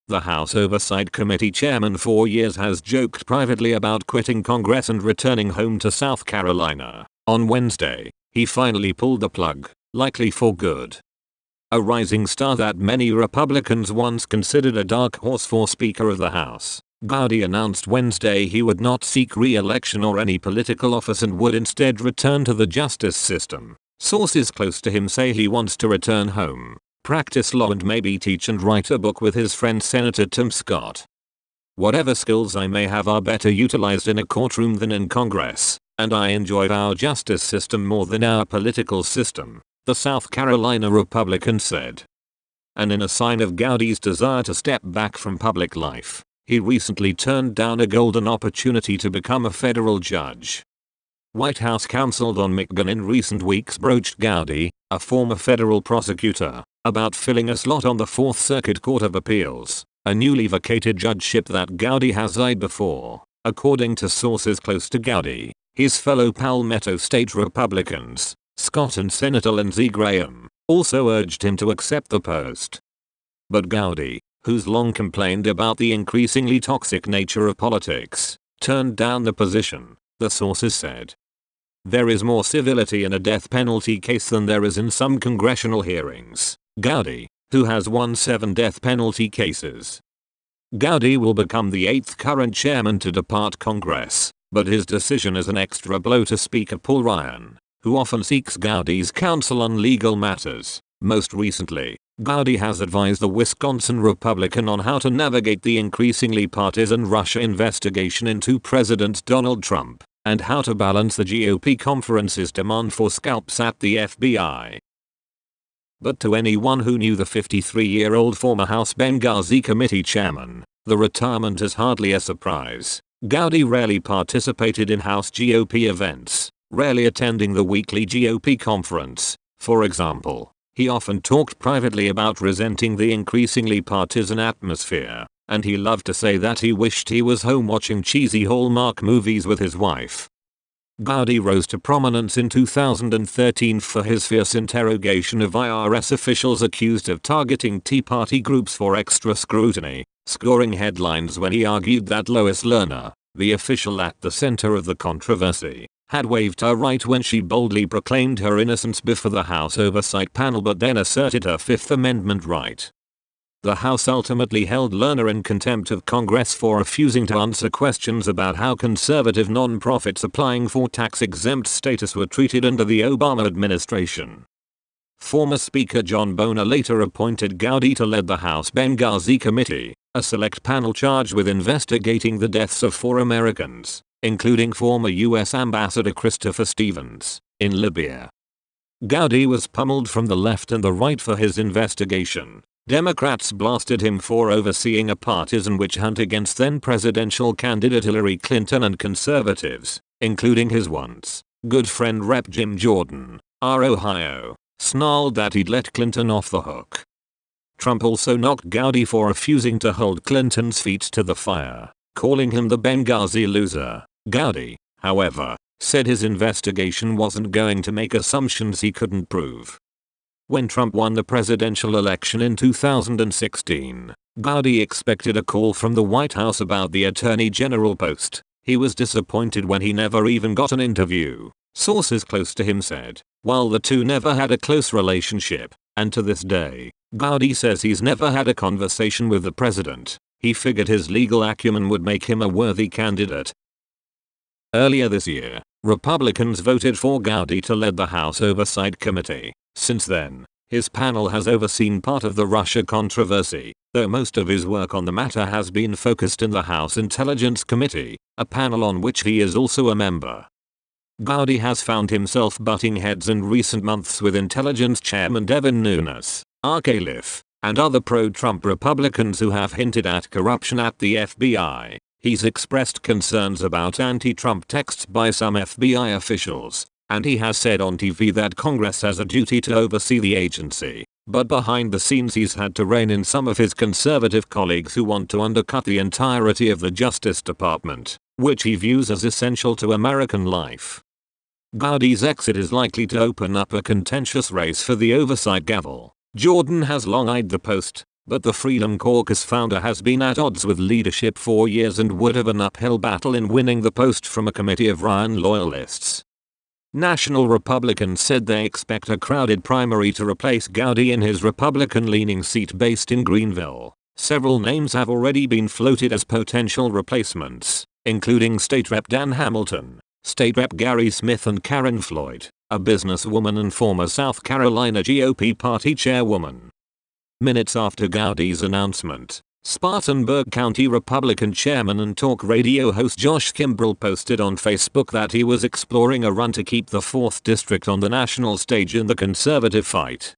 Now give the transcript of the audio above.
The House Oversight Committee chairman for years has joked privately about quitting Congress and returning home to South Carolina. On Wednesday, he finally pulled the plug, likely for good. A rising star that many Republicans once considered a dark horse for Speaker of the House, Gowdy announced Wednesday he would not seek re-election or any political office and would instead return to the justice system. Sources close to him say he wants to return home, practice law and maybe teach and write a book with his friend Senator Tim Scott. Whatever skills I may have are better utilized in a courtroom than in Congress, and I enjoy our justice system more than our political system, the South Carolina Republican said. And in a sign of Gowdy's desire to step back from public life, he recently turned down a golden opportunity to become a federal judge. White House counsel Don McGahn in recent weeks broached Gowdy, a former federal prosecutor, about filling a slot on the 4th Circuit Court of Appeals, a newly vacated judgeship that Gowdy has eyed before. According to sources close to Gowdy, his fellow Palmetto State Republicans, Scott and Senator Lindsey Graham, also urged him to accept the post. But Gowdy, who's long complained about the increasingly toxic nature of politics, turned down the position, the sources said. There is more civility in a death penalty case than there is in some congressional hearings. Gowdy, who has won 7 death penalty cases. Gowdy will become the 8th current chairman to depart Congress, but his decision is an extra blow to Speaker Paul Ryan, who often seeks Gowdy's counsel on legal matters. Most recently, Gowdy has advised the Wisconsin Republican on how to navigate the increasingly partisan Russia investigation into President Donald Trump, and how to balance the GOP conference's demand for scalps at the FBI. But to anyone who knew the 53-year-old former House Benghazi Committee chairman, the retirement is hardly a surprise. Gowdy rarely participated in House GOP events, rarely attending the weekly GOP conference, for example. He often talked privately about resenting the increasingly partisan atmosphere, and he loved to say that he wished he was home watching cheesy Hallmark movies with his wife. Gowdy rose to prominence in 2013 for his fierce interrogation of IRS officials accused of targeting Tea Party groups for extra scrutiny, scoring headlines when he argued that Lois Lerner, the official at the center of the controversy, had waived her right when she boldly proclaimed her innocence before the House Oversight panel but then asserted her Fifth Amendment right. The House ultimately held Lerner in contempt of Congress for refusing to answer questions about how conservative non-profits applying for tax-exempt status were treated under the Obama administration. Former Speaker John Boehner later appointed Gowdy to lead the House Benghazi Committee, a select panel charged with investigating the deaths of 4 Americans, including former U.S. Ambassador Christopher Stevens, in Libya. Gowdy was pummeled from the left and the right for his investigation. Democrats blasted him for overseeing a partisan witch hunt against then presidential candidate Hillary Clinton, and conservatives, including his once good friend Rep. Jim Jordan, R. Ohio, snarled that he'd let Clinton off the hook. Trump also knocked Gowdy for refusing to hold Clinton's feet to the fire, calling him the Benghazi loser. Gowdy, however, said his investigation wasn't going to make assumptions he couldn't prove. When Trump won the presidential election in 2016, Gowdy expected a call from the White House about the Attorney General post. He was disappointed when he never even got an interview, sources close to him said. While the two never had a close relationship, and to this day, Gowdy says he's never had a conversation with the president, he figured his legal acumen would make him a worthy candidate. Earlier this year, Republicans voted for Gowdy to lead the House Oversight Committee. Since then, his panel has overseen part of the Russia controversy, though most of his work on the matter has been focused in the House Intelligence Committee, a panel on which he is also a member. Gowdy has found himself butting heads in recent months with Intelligence Chairman Devin Nunes, Arcaliff, and other pro-Trump Republicans who have hinted at corruption at the FBI. He's expressed concerns about anti-Trump texts by some FBI officials, and he has said on TV that Congress has a duty to oversee the agency, but behind the scenes he's had to rein in some of his conservative colleagues who want to undercut the entirety of the Justice Department, which he views as essential to American life. Gowdy's exit is likely to open up a contentious race for the oversight gavel. Jordan has long eyed the post, But the Freedom Caucus founder has been at odds with leadership for years and would have an uphill battle in winning the post from a committee of Ryan loyalists. National Republicans said they expect a crowded primary to replace Gowdy in his Republican-leaning seat based in Greenville. Several names have already been floated as potential replacements, including State Rep Dan Hamilton, State Rep Gary Smith and Karen Floyd, a businesswoman and former South Carolina GOP party chairwoman. Minutes after Gowdy's announcement, Spartanburg County Republican chairman and talk radio host Josh Kimbrell posted on Facebook that he was exploring a run to keep the 4th district on the national stage in the conservative fight.